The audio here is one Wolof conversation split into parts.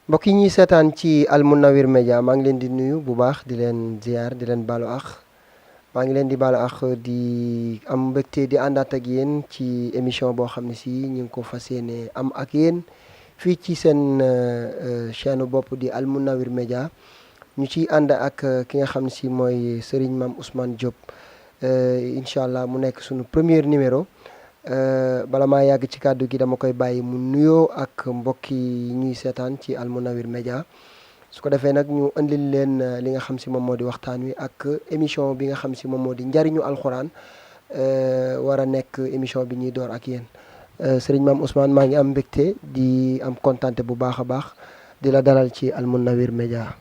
mbokk yi ñuy seetaan ci Al Mounawir Média maa ngi leen di nuyu bu baax di leen ziar di leen baalu àq maa ngi leen di baalu àq di am mbégte di àndaat ak yéen ci émission boo xam ne si ñu ngi ko fas yéene am ak yéen fii ci seen chaîne bopp di Al Mounawir Média ñu ciy ànd ak ki nga xam ne si mooy Serigne Mame Ousmane Diop incha allah mu nekk suñu premier numéro. bala maa yàgg ci kàddu gi dama koy bàyyi mu nuyoo ak mbokk yi ñuy seetaan ci Al Mounawir Média su ko defee nag ñu indil leen li nga xam si moom moo di waxtaan wi ak émission bi nga xam si moom moo di njariñu alxuraan war a nekk émission bi ñuy door ak yéen sëriñ Mame Ousmane maa ngi am mbégte di am kontante bu baax a baax di la dalal ci Al Mounawir Média.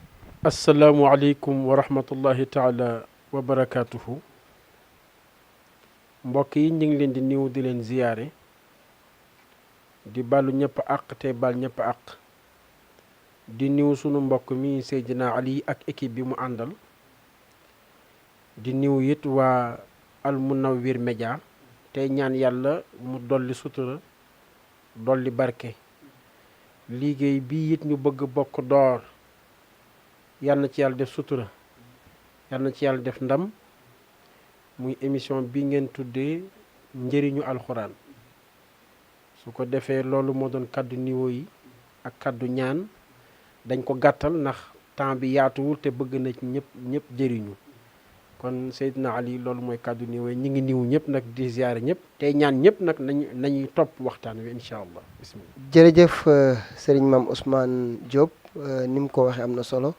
asalaamualeykum wa rahmatullahi taala wa barakaatuhu. mbokk yi ñu ngi leen di niw di leen ziyaare di baalu ñëpp àq te baal ñëpp àq di niw sunu mbokk mi Seydina Ali ak équipe bi mu àndal di niw it waa Al Mounawir Média tey ñaan yàlla mu dolli sutura dolli barke liggéey bi it ñu bëgg bokk door yal na ci yàlla def sutura yal na ci yàlla def ndam muy émission bi ngeen tuddee njëriñu alxuraan su ko defee loolu moo doon kàddu niveau yi ak kàddu ñaan dañ ko gàttal ndax temps bi yaatuwul te bëgg na ci ñëpp jëriñu kon Seydina Ali loolu mooy kàddu niveau yi ñu ngi niw ñëpp nag di ziyaare ñëpp tey ñaan ñëpp nag nañuy topp waxtaan wi incha allah bismillah. jërëjëf Serigne Mame Ousmane Diop ni mu ko waxee am na solo.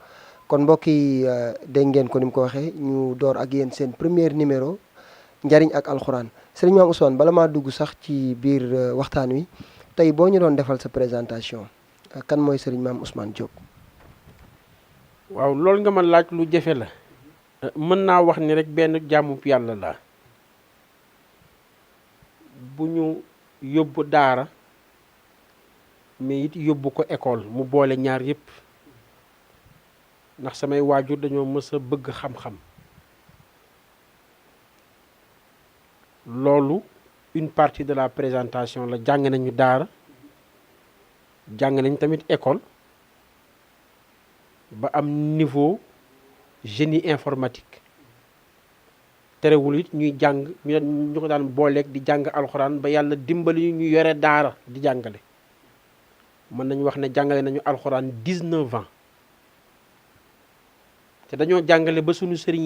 kon mbokk yi dégg ngeen ko ni mu ko waxee ñu door ak yéen seen premier numéro njariñ ak alxuraan sëriñ Mame Ousmane bala maa dugg sax ci biir waxtaan wi tey boo ñu doon defal sa présentation kan mooy sëriñ Mame Ousmane Diop. waaw loolu nga ma laaj lu jafe la mën naa wax ni rek benn jàmmub yàlla la bu ñu yóbbu daara mais it yóbbu ko école mu boole ñaar yépp ndax samay waajur dañoo mës a bëgg xam-xam loolu une partie de la présentation la jàng nañu daara jàng nañ tamit école ba am niveau génie informatique terewul it ñuy jàng ñu ko daan booleeg di jàng alxuraan ba yàlla dimbali ñu yore daara di jàngale mën nañu wax ne jàngale nañu alxuraan 19 ans te dañoo jàngale ba sunu sëriñ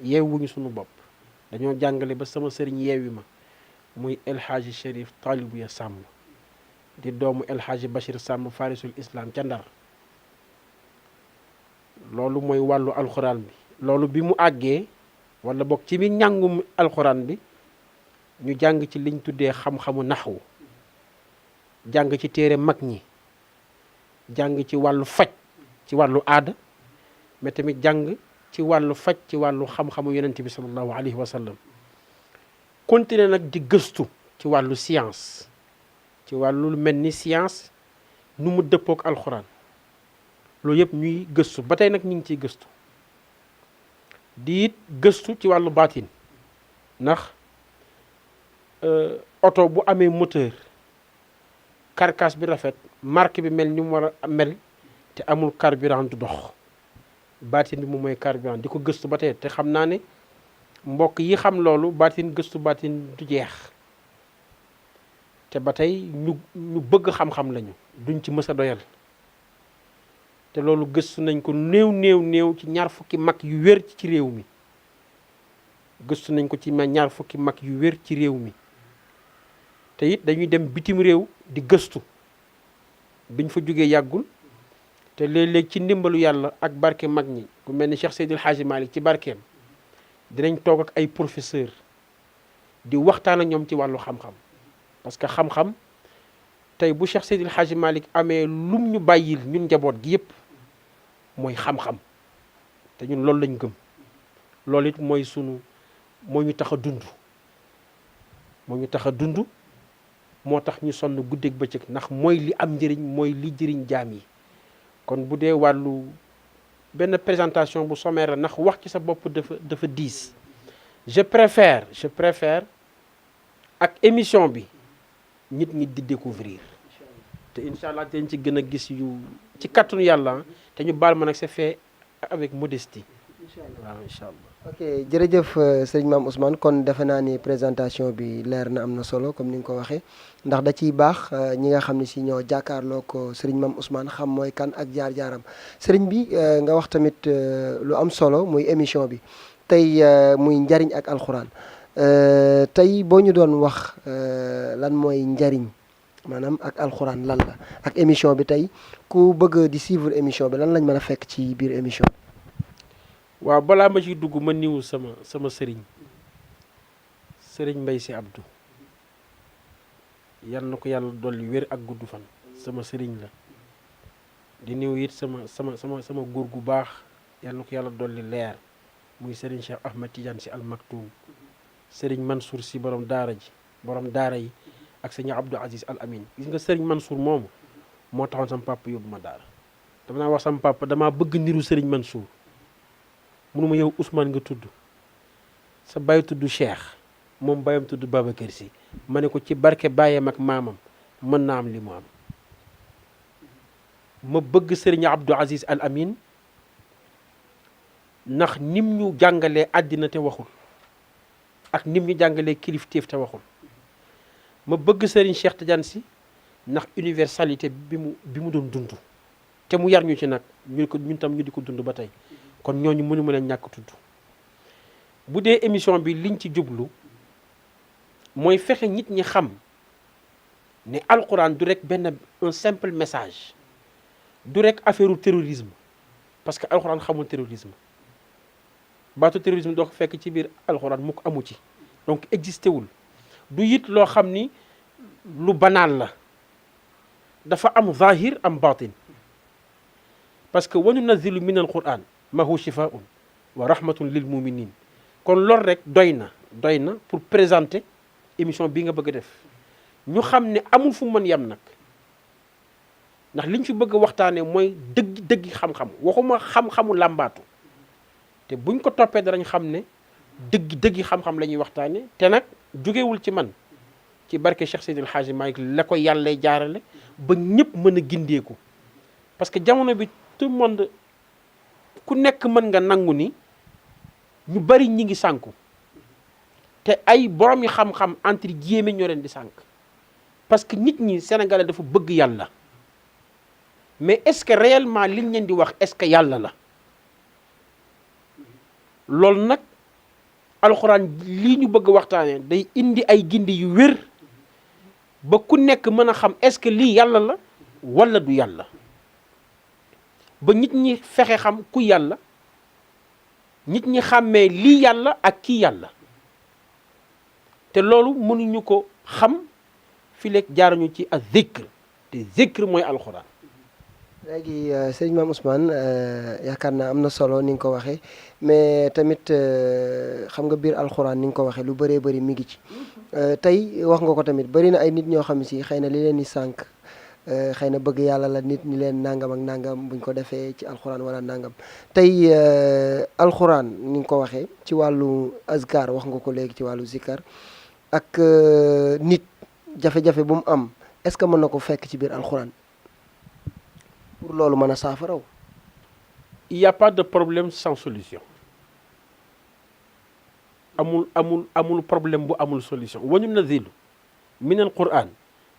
yeewuñu sunu bopp dañoo jàngale ba sama sëriñ yeewi ma muy El Hadji Chérif Talibou Samb di doomu El Hadji Bachir Samb farisul islam ca Ndar loolu mooy wàllu alxuraan bi loolu bi mu àggee wala bokk ci bi njàngum alxuraan bi ñu jàng ci liñ tuddee xam-xamu naxwu jàng ci téere mag ñi jàng ci wàllu faj ci wàllu aada mais tamit jàng ci wàllu faj ci wàllu xam-xamu yonent bi sallallahu alayhi wa sallam continuer nag di gëstu ci wàllu science ci wàllu lu mel ni science nu mu dëppook alxuraan loolu yëpp ñuy gëstu ba tey nag ñu ngi ciy gëstu di it gëstu ci wàllu baatin ndax oto bu amee moteur carcasse bi rafet marque bi mel ni mu war a mel te amul carburant du dox baatin bi moom mooy carburant di ko gëstu ba tey te xam naa ne mbokk yi xam loolu baatin gëstu baatin du jeex te ba tey ñu bëgg xam-xam lañu duñ ci mës a doyal te loolu gëstu nañ ko néew ci ñaar fukki mag yu wér ci réew mi gëstu nañ ko ci ñaar fukki mag yu wér ci réew mi te it dañuy dem bitim réew di gëstu biñ fa jógee yàggul te léeg-léeg ci ndimbalu yàlla ak barke mag ñi ku mel ni Cheikh Seydil Hadji Malick ci barkeem dinañ toog ak ay professeur di waxtaan ak ñoom ci wàllu xam-xam parce que xam-xam tey bu Cheikh Seydil Hadji Malick amee lum ñu bàyyil ñun njaboot gi yépp mooy xam-xam te ñun loolu lañ gëm loolu it mooy moo ñu tax a dund moo tax ñu sonn guddeeg bëccëg ndax mooy li am njëriñ mooy li jëriñ jaam yi kon bu dee wàllu benn présentation bu sommaire la ndax wax ci sa bopp dafa diis je préfère ak émission bi nit ñi di découvrir te incha allah dañ ci gën a gis yu ci kàttanu yàlla te ñu baal ma nag c'est fait avec modestie. waaw incha allah. ok jërëjëf sëriñ Mame Ousmane kon defe naa ni présentation bi leer na am na solo comme ni nga ko waxee ndax da ciy baax ñi nga xam ne si ñoo jàkkaarloo ko sëriñ Mame Ousmane xam mooy kan ak jaar-jaaram sëriñ bi nga wax tamit lu am solo muy émission bi tey muy njariñ ak alxuraan tey boo ñu doon wax lan mooy njariñ maanaam ak alxuraan lan la ak émission bi tey ku bëgg di suivre émission bi lan lañ mën a fekk ci biir émission bi. waaw balaa ma ciy dugg ma niwu sama sëriñ Mbay Si Abdou yal na ko yàlla dolli wér ak gudd fan sama sëriñ la di niw it sama góor gu baax yal na ko yàlla dolli leer muy sëriñ Cheikh Ahmad Tidiane Si Al Maktoum sëriñ Mansour Si borom daara yi ak sëriñ Abdou Aziz Al Amin gis nga sëriñ Mansour moomu moo taxoon sama papa yóbbu ma daara dama naa wax sama papa damaa bëgg niru sëriñ Mansour munuma yow Ousmane nga tudd sa baay tudd Cheikh moom baayam tudd Babacar Si ma ne ko ci barke baayam ak maamam mën naa am li mu am ma bëgg sëriñ Abdou Aziz Al Amin ndax nim ñu jàngalee àddina te waxul ak nim ñu jàngalee kilifteef te waxul ma bëgg sëriñ Cheikh Tidiane Si ndax universalité bi mu doon dund te mu yar ñu ci nag ñun tam ñu di ko dund ba tey kon ñooñu mënu ma leen ñàkk tudd bu dee émission bi liñ ci jublu mooy fexe nit ñi xam ne alxuraan du rek un simple message du rek affaire terrorisme parce que alxuraan xamul terrorisme baatu terrorisme doo ko fekk ci biir alxuraan mu ko amu ci donc existé wul du it loo xam ni lu banal la dafa am zahir am batin parce que wa nunazzilu min alquran ma huwa shifaun wa rahmatun lil muminin kon loolu rek doy na pour présenter émission bi nga bëgg a def ñu xam ne amul fu mën yem nag ndax liñ fi bëgg a waxtaanee mooy dëgg xam-xam waxuma xam-xamu làmbaatu te buñ ko toppee danañ xam ne dëgg xam-xam la ñuy waxtaanee te nag jógewul ci man ci barke Cheikh Seydil Hadji Malick la ko yàlla jaarale ba ñëpp mën a gindeeku parce que jamono bi tout le monde ku nekk mën nga nangu ni ñu bari ñi ngi sànku te ay borom yi xam-xam entre guillemets ñoo leen di sànk parce que nit ñi sénégalais dafa bëgg yàlla mais est-ce que réellement liñ leen di wax est-ce que yàlla la loolu nag alxuraan lii ñu bëgg waxtaanee day indi ay gindi yu wér ba ku nekk mën a xam est-ce que lii yàlla la walla du yàlla ba nit ñi fexe xam ku yàlla nit ñi xàmmee lii yàlla ak kii yàlla te loolu mënuñu ko xam fi leeg jaaruñu ci ak zikr te zikr mooy alxuraan. léegi sëñ Mame Ousmane yaakaar naa am na solo ni nga ko waxee mais tamit xam nga biir alxuraan ni nga ko waxee lu bëree bëri mi ngi ci tey wax nga ko tamit bëri na ay nit ñoo xam si xëy na li leen di sànq xëy na bëgg yàlla la nit ñi leen nangam ak nangam buñ ko defee ci alxuraan wala nangam tey alxuraan ni nga ko waxee ci wàllu azkar wax nga ko léegi ci wàllu zikar ak nit jafe-jafe bu mu am est-ce que mën na ko fekk ci biir alxuraan pour loolu mën a saafaraw. Il y a pas de problème sans solution amul problème bu amul solution wa nunazzilu min alquran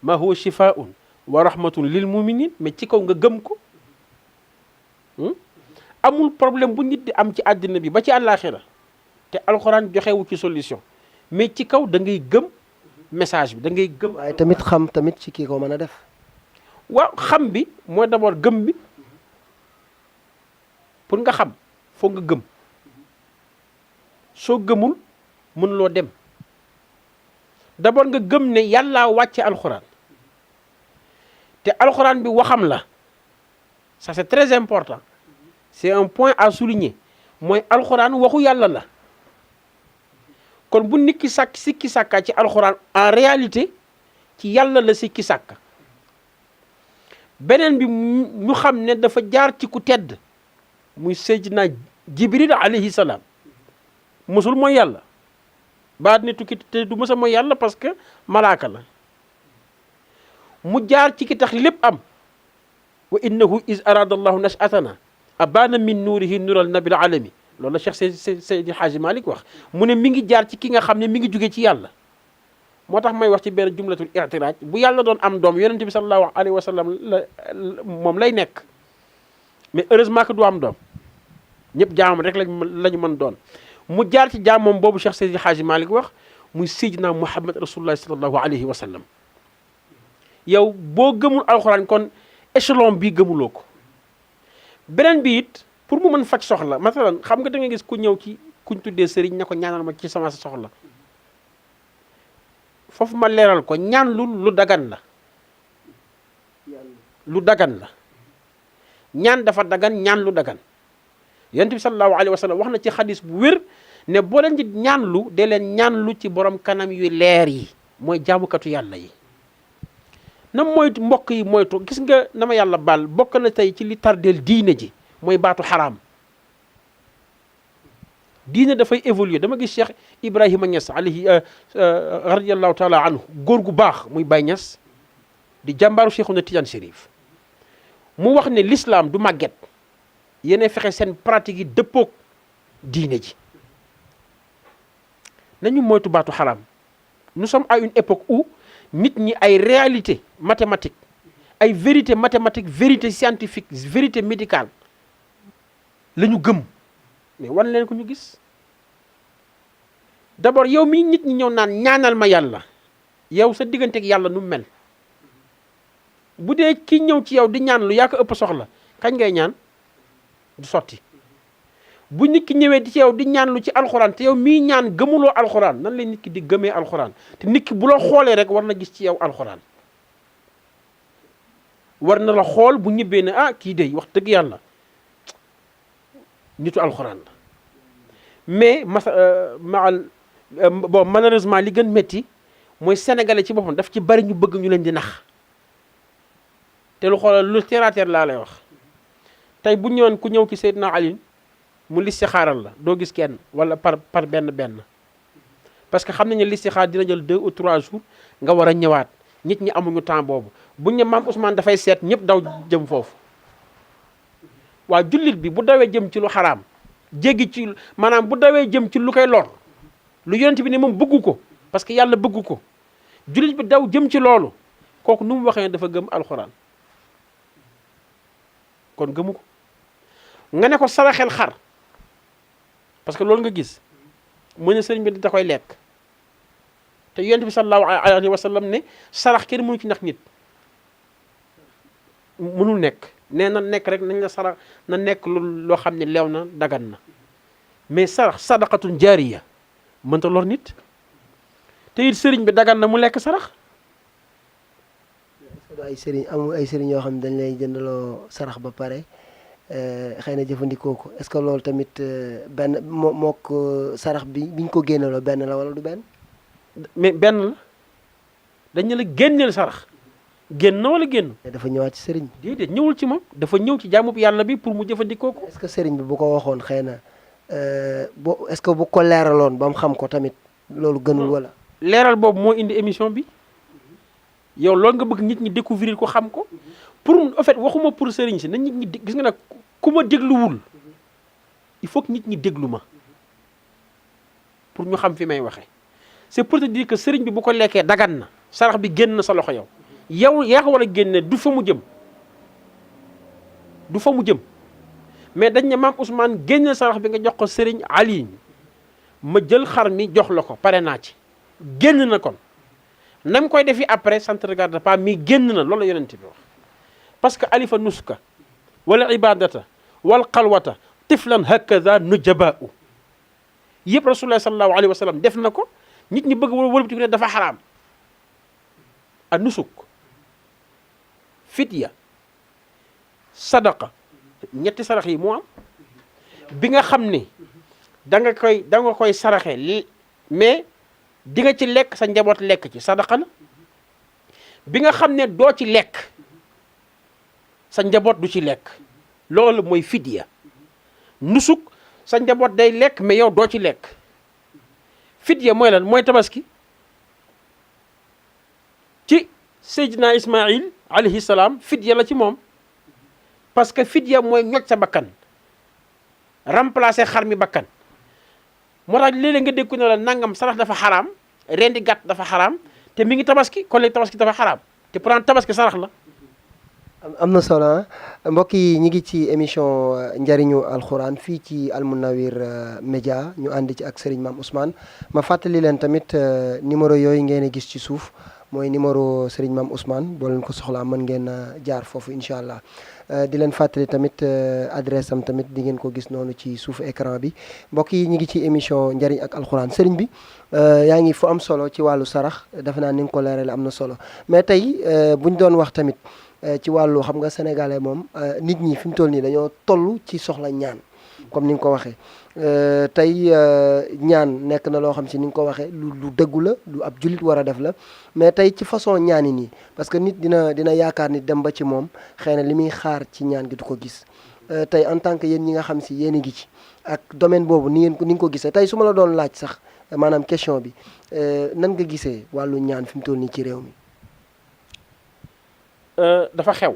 ma huwa shifaun wa rahmatun lil muminin mais ci kaw nga gëm ko amul problème bu nit di am ci àddina bi ba ci àllaaxira te alxuraan joxewu ci solution mais ci kaw da ngay gëm message bi da ngay gëm. waaye tamit xam tamit ci kii ko mën a def. waaw xam bi mooy d'abord gëm bi pour nga xam foog nga gëm soo gëmul mënuloo dem d'abord nga gëm ne yàllaa wàcce alxuraan te alxuraan bi waxam la ça c'est très important c'est un point à souligner mooy alxuraan waxu yàlla la kon bu nit ki sikki sàkka ci alxuraan en réalité ci yàlla la sikki sàkka beneen bi ñu xam ne dafa jaar ci ku tedd muy Seydina Jibril alayhi salaam mosul mooy yàlla ba ne tukki te du mësa mooy yàlla parce que malaaka la mu jaar ci ki tax lépp am wa innahu is arada allahu nashatana abana min nuurihi nural nabil alami loolu la Cheikh Seydi Hadji Malick wax mu ne mi ngi jaar ci ki nga xam ne mi ngi jóge ci yàlla. moo tax may wax ci benn jumlatul i'tiraaj bu yàlla doon am doom yonent bi sallallahu alayhi wa sallam moom lay nekk mais heureusement que du am doom ñëpp jaamam rek lañu mën doon mu jaar ci jaam moom boobu Cheikh Seydi Hadji Malick wax muy Seydina Muhammad rasulullah sallallahu alayhi wa sallam. yow boo gëmul alxuraan kon échelon bii gëmuloo ko beneen bi it pour mu mën faj soxla masalan xam nga da nga gis ku ñëw ci kuñ tuddee sëriñ ne ko ñaanal ma ci sama soxla foofu ma leeral ko ñaan lu dagan la lu dagan la ñaan dafa dagan ñaan lu dagan yonent bi sallallahu alayhi wa sallam wax na ci xadis bu wér ne boo leen di ñaan lu de leen ñaan lu ci borom kanam yu leer yi mooy jaamukatu yàlla yi na moytu mbokk yi moytu gis nga na ma yàlla baal bokk na tey ci li tardeel diine ji mooy baatu xaraam diine dafay évoluer dama gis Cheikh Ibrahima Niass alayhi radiyallahu taala anhu góor gu baax muy Baye Niass di jàmbaaru Cheikhuna Tidiane Chérif mu wax ne l'islam du màgget yéene fexe seen pratique yi dëppoog diine ji nañu moytu baatu xaraam nous sommes à une époque où nit ñi ay réalité mathématique ay vérité mathématique vérité scientifique vérité médicale la ñu gëm mais wan leen ko ñu gis d'abord yow mi nit ñi ñëw naan ñaanal ma yàlla yow sa digganteeg yàlla nu mel bu dee ki ñëw ci yow di ñaan lu yaa ko ëpp soxla kañ ngay ñaan du sotti bu nit ki ñëwee di ci yow di ñaan lu ci alxuraan te yow mii ñaan gëmuloo alxuraan nan lay nit ki di gëmee alxuraan te nit ki bu la xoolee rek war na gis ci yow alxuraan war na la xool bu ñibbee ne ah kii de wax dëgg yàlla nitu alxuraan la mais bon malheureusement li gën métti mooy sénégalais ci boppam daf ci bari ñu bëgg ñu leen di nax te lu xoolal lu terre à terre laa lay wax tey bu ñëwoon ku ñëw ci Seydina Ali mu listixaaral la doo gis kenn wala par benn parce que xam nañu listixaar dina jël 2 ou 3 jours nga war a ñëwaat nit ñi amuñu temps boobu buñ ne maam Ousmane dafay seet ñëpp daw jëm foofu waa jullit bi bu dawee jëm ci lu xaraam jéggi ci maanaam bu dawee jëm ci lu koy lor lu yonent bi ne moom bëggu ko parce que yàlla bëggu ko jullit bi daw jëm ci loolu kooku nu mu waxee dafa gëm alxuraan kon gëmu ko nga ne ko saraxel xar parce que loolu nga gis mu ne sëriñ bi da koy lekk te yonent bi sallallahu alayhi wa sallam ne sarax kenn mënu ci nax nit mënul nekk nee na nekk rek nañ la sarax na nekk loo xam ne leew na dagan na mais sarax sadaqatun jaariya mënta lor nit te it sëriñ bi dagan na mu lekk sarax. ay sëriñ amul ay sëriñ yoo xam ne dañ lay jëndaloo sarax ba pare xëy na jëfandikoo ko est-ce que loolu tamit benn mook sarax biñ ko génneloo benn la wala du benn. mais benn la dañ ne la génneel sarax génn na wala génn. dafa ñëwaat ci sëriñ bi. déedéet ñëwul ci moom dafa ñëw ci jaamub yàlla bi pour mu jëfandikoo ko. est-ce que sëriñ bi bu ko waxoon xëy na est-ce que bu ko leeraloon ba mu xam ko tamit loolu gënul wala. leeral boobu moo indi émission bi yow loolu nga bëgg nit ñi découvrir ko xam ko pour en fait waxuma pour sëriñ si na nit ñi gis nga nag ku ma dégluwul il faut que nit ñi déglu ma pour ñu xam fi may waxee c'est pour te dire que sëriñ bi bu ko lekkee dagan na sarax bi génn na sa loxo yow yaa ko war a génne du fa mu jëm mais dañ ne maam Ousmane génne sarax bi nga jox ko sëriñ Ali ma jël xar mi jox la ko pare naa ci génn na kon nam koy defi après ça ne regarde pas mais génn na loolu la yonent bi wax parce que alifa nuska wala ibadata wal xalwata tiflan hakaza nujabaau yëpp rasulullah sallallahu alayhi wa sallam def na ko nit ñi bëgg wëlbati ko ne dafa xaraam a nusuk fidya sadaqa ñetti sarax yi moo am bi nga xam ne da nga koy saraxe mais di nga ci lekk sa njaboot lekk ci sadaqa la bi nga xam ne doo ci lekk sa njaboot du ci lekk loolu mooy fidya nusuk sa njaboot day lekk mais yow doo ci lekk fidya mooy lan mooy tabaski ci Seydina Ismaïl alayhi salaam fidya la ci moom parce que fidya mooy ñoj sa bakkan remplacer xar mi bakkan moo tax léeg-léeg nga dégg ko ne la nangam sarax dafa xaraam rendi gàtt dafa xaraam te mi ngi tabaski kon léegi tabaski dafa xaraam te pourtant tabaski sarax la. am na solo mbokk yi ñi ngi ci émission njariñu alxuraan fii ci Almunawir Média ñu ànd ci ak Serigne Mame Ousmane ma fàttali leen tamit numéro yooyu ngeen gis ci suuf mooy numéro Serigne Mame Ousmane boo leen ko soxlaa mën ngeen jaar foofu incha allah di leen fàttali tamit adresse am tamit di ngeen ko gis noonu ci suufu écran bi mbokk yi ñi ngi ci émission njariñ ak alxuraan Serigne bi yaa ngi fu am solo ci wàllu sarax defe naa ni nga ko leerale am na solo mais tey buñ doon wax tamit ci wàllu xam nga sénégalais moom nit ñi fi mu toll nii dañoo toll ci soxla ñaan comme ni nga ko waxee tey ñaan nekk na loo xam si ni nga ko waxee lu dëggu la lu ab jullit war a def la mais tey ci façon ñaani nii parce que nit dina yaakaar ni dem ba ci moom xëy na li muy xaar ci ñaan gi du ko gis tey en tant que yéen ñi nga xam si yéen a ngi ci ak domaine boobu ni nga ko gisee tey su ma la doon laaj sax maanaam question bi nan nga gisee wàllu ñaan fi mu toll nii ci réew mi. dafa xew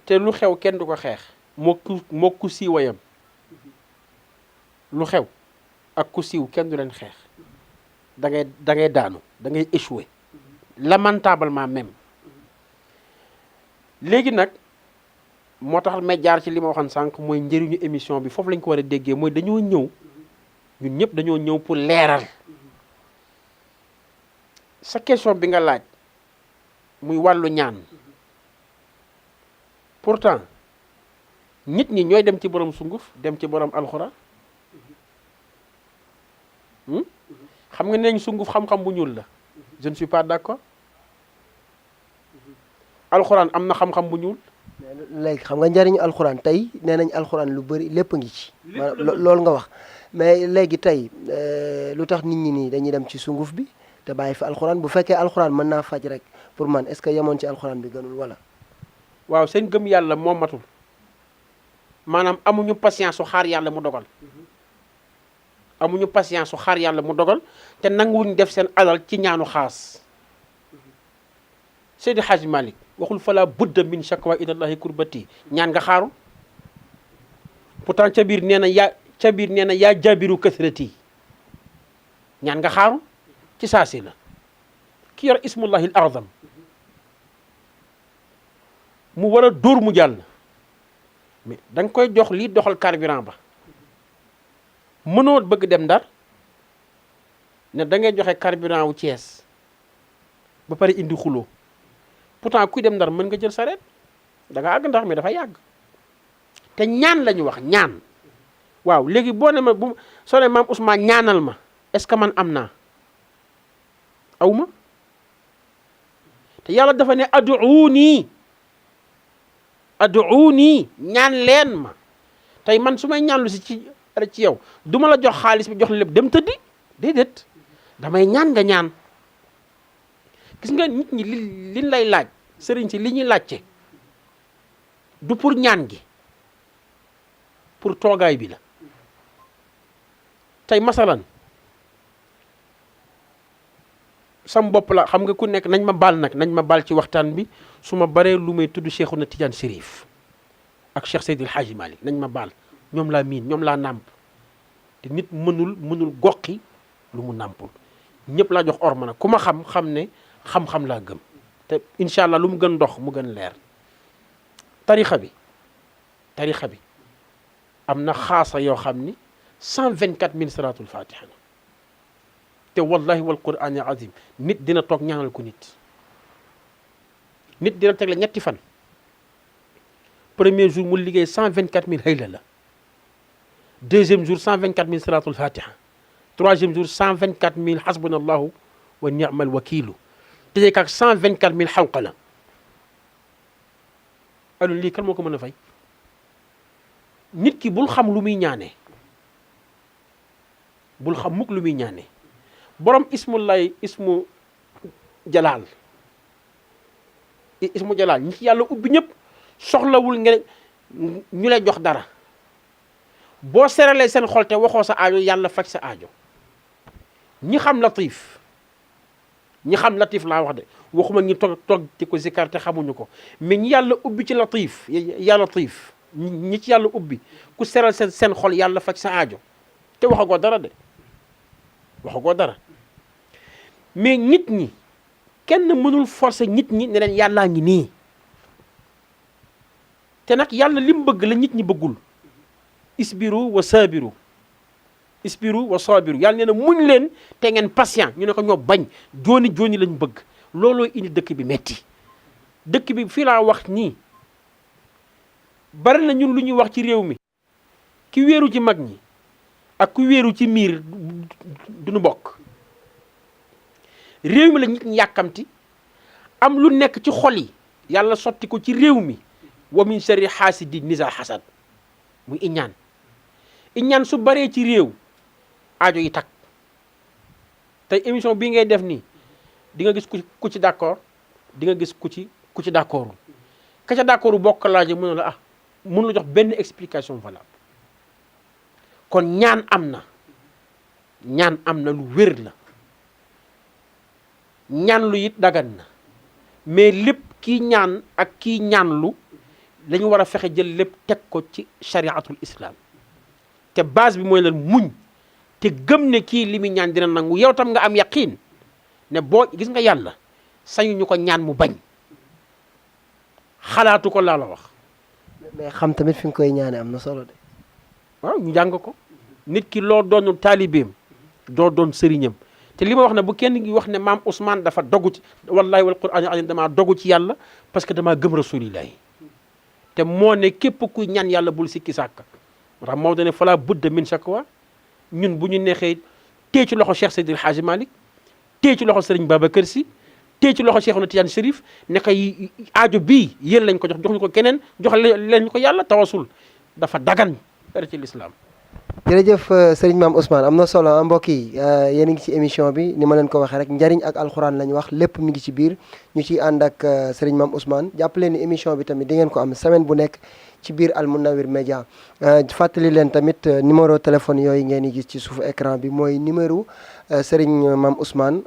te lu xew kenn du ko xeex moo ku siiwayam lu xew ak ku siiw kenn du leen xeex da ngay daanu da ngay échouer lamentablement même léegi nag moo tax may jaar ci li ma waxoon sànq mooy njëriñu émission bi foofu lañ ko war a déggee mooy dañoo ñëw ñun ñëpp dañoo ñëw pour leeral sa question bi nga laaj muy wàllu ñaan pourtant nit ñi ñooy dem ci borom sunguf dem ci borom alxuraan xam nga neñ sunguf xam-xam bu ñuul la je ne suis pas d'accord alxuraan am na xam-xam bu ñuul. léegi xam nga njariñu alxuraan tey nee nañ alxuraan lu bëri lépp ngi ci. loolu nga wax mais léegi tey lu tax nit ñi nii dañuy dem ci sunguf bi te bàyyi fi alxuraan bu fekkee alxuraan mën naa faj rek pour man est-ce que yemoon ci alxuraan bi gënul wala. waaw seen gëm yàlla moo matul maanaam amuñu patience su xaar yàlla mu dogal amuñu patience su xaar yàlla mu dogal te nanguwuñ def seen alal ci ñaanu xaas Seydi Hadji Malick waxul fala budda min shakwa ilallahi kurbati ñaan nga xaaru pourtant ca biir nee na yaa jabiru kasrati ñaan nga xaaru ci saasi la ki yor ismullahi al a'zam mu war a dóor mu jàll mais da nga koy jox lii doxal carburant ba mënoo bëgg dem Ndar ne da ngay joxe carburant wu Thiès ba pare indi xuloo pourtant kuy dem Ndar mën nga jël sareet da nga àgg Ndar mais dafa yàgg te ñaan la ñu wax ñaan waaw léegi boo ne ma soo ne Maam Ousmane ñaanal ma est-ce que man am naa aw ma te yàlla dafa ne aduuni ñaan leen ma tey man su may ñaan lu si ci yow du ma la jox xaalis bi jox la lépp dem tëddi déedéet damay ñaan nga ñaan gis nga nit ñi liñ lay laaj sëriñ si li ñuy laajte du pour ñaan gi pour toogaay bi la tey masalan sam bopp la xam nga ku nekk nañ ma baal ci waxtaan bi su ma baree lu may tudd Cheikhouna Tidiane Chérif ak Cheikh Seydil Hadji Malick nañ ma baal ñoom laa miin ñoom laa nàmp te nit mënul goqi lu mu nàmpul ñëpp laa jox orma nag ku ma xam ne xam-xam laa gëm te incha allah lu mu gën ndox mu gën leer tarixa bi am na xaasa yoo xam ni 124 000 salaatul fatiha la te wallahi wal qur'aan al azim nit dina toog ñaanal ko nit dina teg la ñetti fan premier jour mu liggéey 124 000 hayla la deuxième jour 124 000 salaatul fatiha troisième jour 124 000 hasbunallahu wa ni'mal wakiilu tëjee ak 124 000 xawqa la alors lii kan moo ko mën a fay nit ki bul xam lu muy ñaanee bul xam mukk lu muy ñaanee borom ismu jalaal ñi ci yàlla ubbi ñëpp soxlawul ñu lay jox dara boo seralee seen xol te waxoo sa aajo yàlla faj sa aajo ñi xam latif ñi xam latif laa wax de waxuma ñi toog di ko zikar te xamuñu ko mais ñi yàlla ubbi ci latif ya latif ñi ci yàlla ubbi ku seral seen xol yàlla faj sa aajo te waxagoo dara de waxagoo dara mais nit ñi kenn mënul forcer nit ñi ne leen yàllaa ngi nii te nag yàlla li mu bëgg la nit ñi bëggul isbiru wa sabiru isbiru wa sabiru yàlla nee na muñ leen te ngeen patient ñu ne ko ñoo bañ jooni lañ bëgg looloo indi dëkk bi metti dëkk bi fii laa wax nii bari na ñun lu ñuy wax ci réew mi ki wéeru ci mag ñi ak ku wéeru ci miir duñu bokk réew mi la nit ñi yàkkamti am lu nekk ci xol yi yàlla sotti ko ci réew mi wa min sharri xaasidi nisa xasad muy iñaan su baree ci réew aajo yi takk tey émission bii ngay def nii di nga gis ku ci d'accord di nga gis ku ci d'accordul ka ca d'accordu bokk laaje mën la mën la jox benn explication valable kon ñaan am na lu wér la ñaan lu it dagan na mais lépp kii ñaan ak kii ñaanlu lañu war a fexe jël lépp teg ko ci chariatul islam te base bi mooy lan muñ te gëm ne kii li muy ñaan dina nangu yow tam nga am yaqiin ne boo gis nga yàlla sañu ñu ko ñaan mu bañ xalaatu ko laa la wax. mais xam tamit fi nga koy ñaane am na solo de. waaw ñu jàng ko nit ki loo doonul taalibeem doo doon sëriñam te li ma wax ne bu kenn gi wax ne maam Ousmane dafa dogu ci wallahi wal qur'an azim damaa dogu ci yàlla parce que damaa gëm rasulillahi te moo ne képp kuy ñaan yàlla bul sikki sàkka moo tax Maodo ne fala budda min shakwa ñun bu ñu neexee téye ci loxo Cheikh Seydil Hadji Malick téye ci loxo Serigne Babacar Sy téye ci loxo Cheikhouna Tidiane Chérif ne ko aajo bii yéen lañ ko jox ñu ko keneen jox leen ñu ko yàlla tawasul dafa dagan dara ci l'islam. jërëjëf sëriñ maam Ousmane am na solo mbokk yi yéen a ngi ci émission bi ni ma leen ko waxee rek njariñ ak alxuraan lañ wax lépp mi ngi ci biir ñu ciy ànd ak sëriñ maam Ousmane jàpp leen ni émission bi tamit di ngeen ko am semaine bu nekk ci biir Al Mounawir Média fàttali leen tamit numéro téléphone yooyu ngeen di gis ci suufu écran bi mooy numéro sëriñ maam Ousmane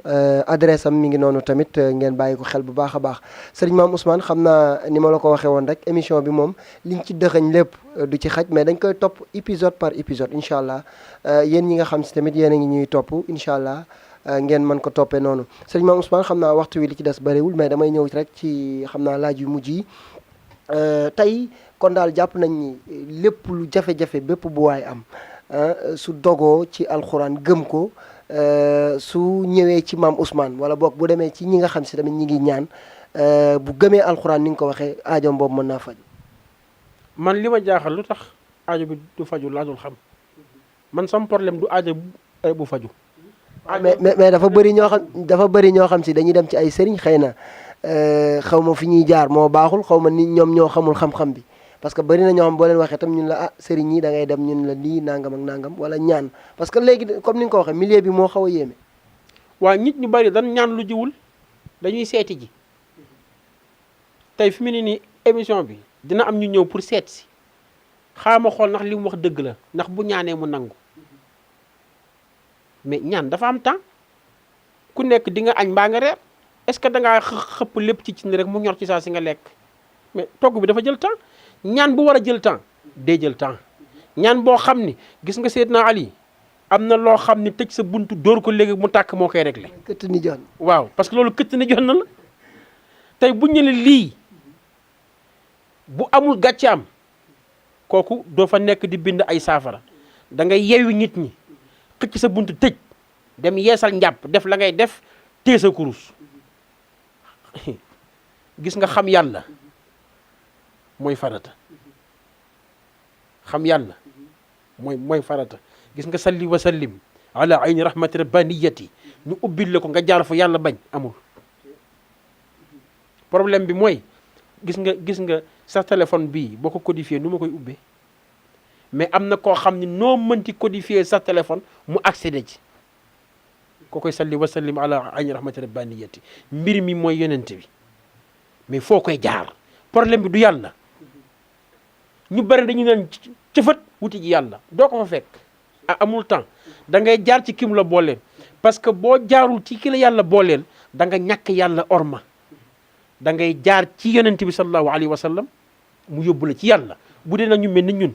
adresse am mi ngi noonu tamit ngeen bàyyi ko xel bu baax a baax sëriñ maam Ousmane xam naa ni ma la ko waxee woon rek émission bi moom liñ ci dëxañ lépp du ci xaj mais dañ koy topp épisode par épisode incha allah yéen ñi nga xam si tamit yéen a ngi ñuy topp incha allah ngeen mën ko toppee noonu sëriñ maam Ousmane xam naa waxtu wi li ci des bëriwul mais damay ñëw rek ci xam naa laaj yu mujj yi tey kon daal jàpp nañ ni lépp lu jafe-jafe bépp bu waay am su dogoo ci alxuraan gëm ko su ñëwee ci maam Ousmane wala boog bu demee ci ñi nga xam si tamit ñi ngi ñaan bu gëmee alxuraan ni nga ko waxee aajoom boobu mën naa faju man li ma jaaxal lu tax aajo bi du faju laajul xam man sam problème du aajo bu faju mais dafa bëri ñoo xam si dañuy dem ci ay sëriñ xëy na xaw ma fi ñuy jaar moo baaxul xaw ma ni ñoom ñoo xamul xam-xam bi parce que bëri na ñoo xam boo leen waxee tam ñun la sëriñ ñi da ngay dem ñun la lii nangam ak nangam wala ñaan parce que léegi comme ni nga ko waxee milieu bi moo xaw a yéeme. waaw nit ñu bëri dañ ñaan lu jiwul dañuy seeti ji tey fi mu ne nii émission bi dina am ñu ñëw pour seet si xaama xool ndax li mu wax dëgg la ndax bu ñaanee mu nangu mais ñaan dafa am temps ku nekk di nga añ mbaa nga reer est-ce que da ngaa xëpp lépp ci cin rek mu ñor ci saa si nga lekk mais togg bi dafa jël temps ñaan bu war a jël temps day jël temps ñaan boo xam ni gis nga Seydina Ali am na loo xam ni tëj sa buntu dóor ko léegi mu tàkk moo koy réglé. këtt ni jox waaw parce que loolu këtt ni jox na la tey bu ñu ne lii bu amul gàcce am kooku doo fa nekk di bind ay saafara da ngay yeewi nit ñi xëcc sa buntu tëj dem yeesal njàpp def la ngay def téye sa kurus gis nga xam yàlla mooy farata xam yàlla mooy farata gis nga salli wa sallim ala ayni rahmati rabbaniyati ñu ubbil la ko nga jaar fa yàlla bañ amul problème bi mooy gis nga sa téléphone bii boo ko codifié nu ma koy ubbee mais am na koo xam ne noo mënti codifié sa téléphone mu accédé ci koo koy salli wa sallim ala ayni rahmati rabbaniyati mbir mi mooy yonent bi mais foo koy jaar problème bi du yàlla ñu bari dañu naan cëfat wuti ji yàlla doo ko fa fekk amul temps da ngay jaar ci kim la boole parce que boo jaarul ci ki la yàlla booleel da nga ñàkk yàlla orma da ngay jaar ci yonent bi sallallahu alayhi wa sallam mu yóbbu la ci yàlla. bu dee nag ñu mel ni ñun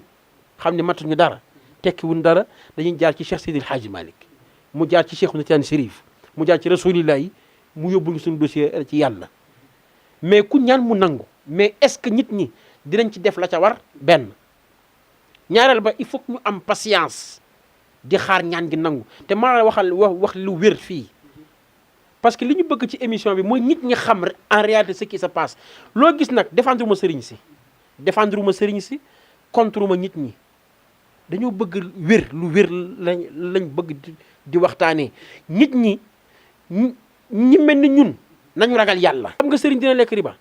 xam ne matuñu dara tekkiwuñ dara dañuy jaar ci Cheikh Seydil Hadji Malick mu jaar ci Cheikh Tidiane Chérif mu jaar ci rasulillah yi mu yóbbu suñu dossier ci yàlla. mais ku ñaan mu nangu mais est-ce que nit ñi dinañ ci def la ca war benn ñaareel ba il faut que ñu am patience di xaar ñaan gi nangu te maa wax lu wér fii parce que li ñu bëgg ci émission bi mooy nit ñi xam en réalité ce qui se passe loo gis nag défendre ma sëriñ si contre ma nit ñi dañoo bëgg lu wér lañ bëgg di waxtaanee nit ñi mel ni ñun nañu ragal yàlla. xam nga sëriñ dina lekk riba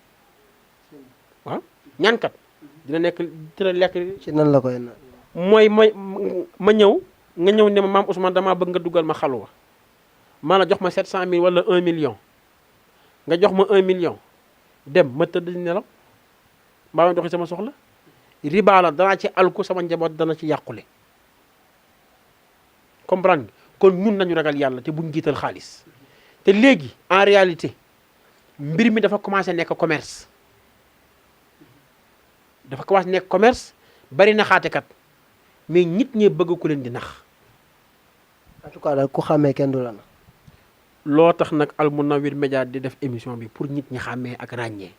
waaw ñaankat dina lekk. ci nan la koy naan. mooy ma ñëw nga ñëw ne ma maam Ousmane damaa bëgg nga dugal ma xalwa maa la jox ma 700 000 wala 1 million nga jox ma 1 million dem ma tëdd di nelaw mbaa ma doxi sama soxla riba la danaa ci alku sama njaboot dana ci yàqule comprendre nga kon ñun nañu ragal yàlla te buñ jiital xaalis te léegi en réalité mbir mi dafa commencé nekk commerce bari na xaatekat mais nit ñee bëgg ku leen di nax. en tout cas daal ku xàmmee kenn du la na. loo tax nag Al Mounawir Média di def émission bi pour nit ñi xàmmee ak ràññee.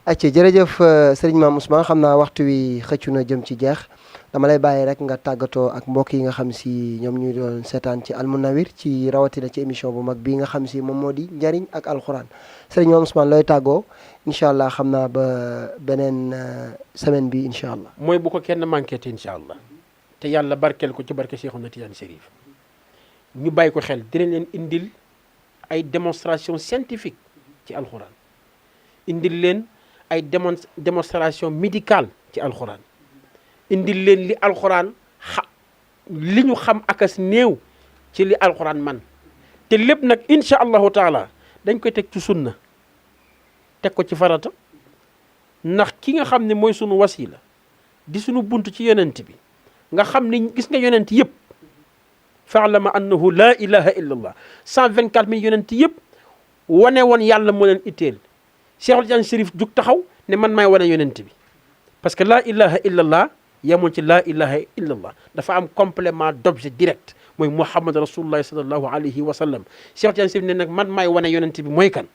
acca jërëjëf sëriñ Mame Ousmane xam naa waxtu wi xëccu na jëm ci jeex dama lay bàyyi rek nga tàggatoo ak mbokk yi nga xam si ñoom ñu doon seetaan ci Al Mounawir ci rawatina ci émission bu mag bii nga xam si moom moo di njariñ ak alxuraan sëriñ Mame Ousmane looy tàggoo incha allah xam naa ba beneen semaine bi incha allah. mooy bu ko kenn manqué te incha allah te yàlla barkeel ko ci barke Cheikhouna Tidiane Chérif ñu bàyyi ko xel dinañ leen indil ay démonstration scientifique ci alxuraan indil leen ay démonstration médicale ci alxuraan indil leen li alxuraan li ñu xam akas néew ci li alxuraan man te lépp nag incha allahu taala dañ koy teg ci sunna teg ko ci farata ndax ki nga xam ne mooy sunu wasila di sunu bunt ci yonent bi nga xam ne gis nga yonent yëpp fa'lama annahu la ilaha illa allah 124 000 yonent yëpp wane woon yàlla moo leen itteel Cheikhul Tidiane Chérif jug taxaw ne man maay wane yonent bi parce que la ilaha illa allah yemul ci la ilaha illa allah dafa am complément d'objet direct mooy Muhammad rasulullah sallallahu alayhi wa sallam Cheikhul Tidiane Chérif ne nag man maay wane yonent bi mooy kan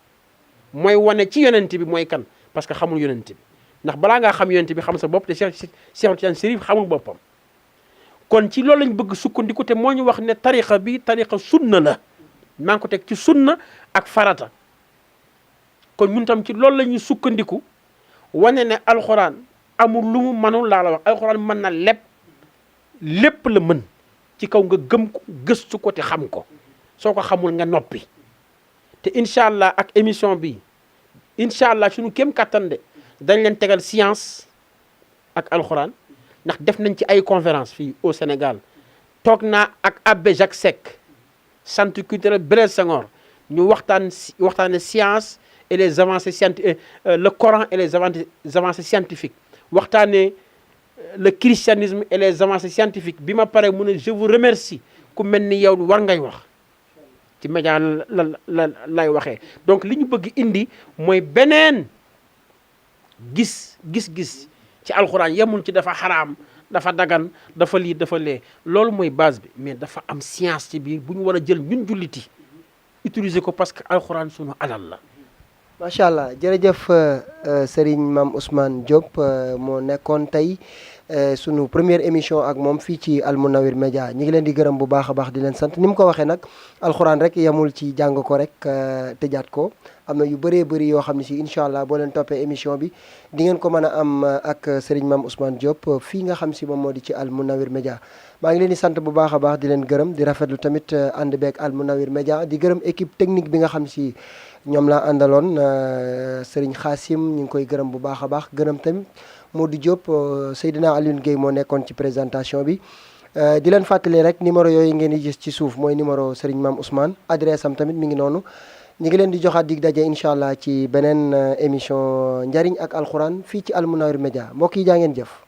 mooy wane ci yonent bi mooy kan parce que xamul yonent bi ndax balaa ngaa xam yonent bi xam sa bopp te Cheikhul Tidiane Chérif xamul boppam kon ci loolu lañ bëgg sukkandiku te moo ñu wax ne tariqa bi tariqa sunna la maa ngi ko teg ci sunna ak farata kon ñun tam ci loolu la ñuy sukkandiku wane ne alxuraan amul lu mu mënul laa la wax alxuraan mën na lépp la mën ci kaw nga gëm ko gëstu ko te xam ko soo ko xamul nga noppi te incha allah ak émission bi incha allah suñu kéem kattan de dañ leen tegal science ak alxuraan ndax def nañ ci ay conférence fii au Sénégal toog naa ak abbé Jacques Seck centre culturel Blaise Senghor ñu waxtaane science et les avancées scientifiques le Coran et les avancées scientifiques waxtaane le christianisme et les avancées scientifiques bi ma pare mu ne je vous remercie ku mel ni yow war ngay wax ci média lay waxee donc li ñu bëgg indi mooy beneen gis ci alxuraan yemul ci dafa xaraam dafa dagan dafa lii dafa lee loolu mooy base bi mais dafa am science ci biir bu ñu war a jël ñun julliti utiliser ko parce que alxuraan sunu alal la. macha allah jërëjëf Serigne Mame Ousmane Diop moo nekkoon tey sunu première émission ak moom fii ci Al Mounawir Média ñi ngi leen di gërëm bu baax a baax di leen sant ni mu ko waxee nag alxuraan rek yemul ci jàng ko rek tëjaat ko am na yu bëree bëri yoo xam ne si incha allah boo leen toppee émission bi di ngeen ko mën a am ak Serigne Mame Ousmane Diop fii nga xam si moom moo di ci Al Mounawir Média maa ngi leen di sant bu baax a baax di leen gërëm di rafetlu tamit ànd beeg Al Mounawir Média di gërëm équipe technique bi nga xam si ñoom laa àndaloon Serigne Khassim ñu ngi koy gërëm bu baax a baax gërëm tamit Modou Diop Seydina Alioune Guèye moo nekkoon ci présentation bi di leen fàttali rek numéro yooyu ngeen di gis ci suuf mooy numéro Serigne Mame Ousmane adresse am tamit mi ngi noonu ñu ngi leen di joxaat dig daje incha allah ci beneen émission njariñ ak alxuraan fii ci Al Mounawir Média mbokk yi jaa ngeen jëf